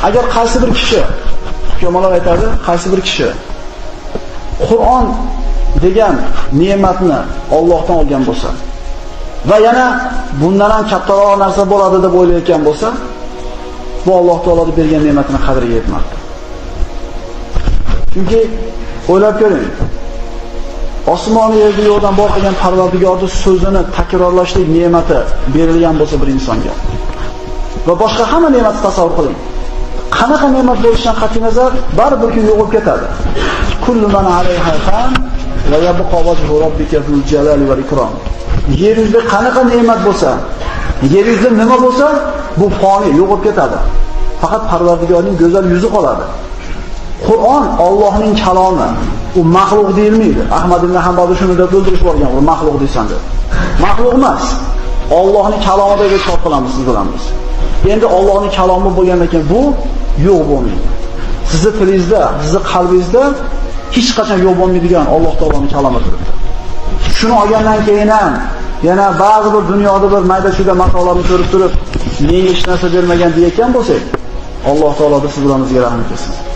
agar qaysi bir kishi, hukumatlar aytadi, qaysi bir kishi Qur'on degan ne'matni Allohdan olgan bo'lsa va yana bundan ham kattaroq narsa bo'ladi deb o'ylayotgan bo'lsa, bu Alloh taoloning bergan ne'matini qadriga yetmaydi. Chunki o'ylab ko'ring. Osmon yerda yo'qdan bor qilgan Parvardigorning so'zini takrorlashlik ne'mati berilgan bo'lsa bir insonga va boshqa hamma ne'matni tasavvur qiling. Qanaqa ne'mat bo'lishidan qat'iy nazar baribir kun yo'qib ketadi. Kullu man alayha fan va yabqa wajhu robbika zul jalali val ikrom. Yer yuzida qanaqa ne'mat bo'lsa, yer yuzida nima bo'lsa, bu foni yo'qib ketadi. Faqat Parvardigorning go'zal yuzi qoladi. Qur'on Allohning kalomi, u maxluq deyilmaydi. Ahmad ibn Hanbal shuni deb o'ldirish borgan, u maxluq deysan deb. Maxluq emas. Allohning kalomi deb e'tirof qilamiz siz bilan biz. Endi Allohning kalomi bo'lgandan keyin bu yo'q bo'lmaydi. Sizning tilingizda, sizning qalbingizda hech qachon yo'q bo'lmaydigan Alloh taoloning kalomi turibdi. Shuni olgandan keyin ham yana ba'zi bir dunyoda bir mayda-chuyda matolarni ko'rib turib, menga hech narsa bermagan deyotgan bo'lsak, Alloh taolo siz bilan bizga rahmat qilsin.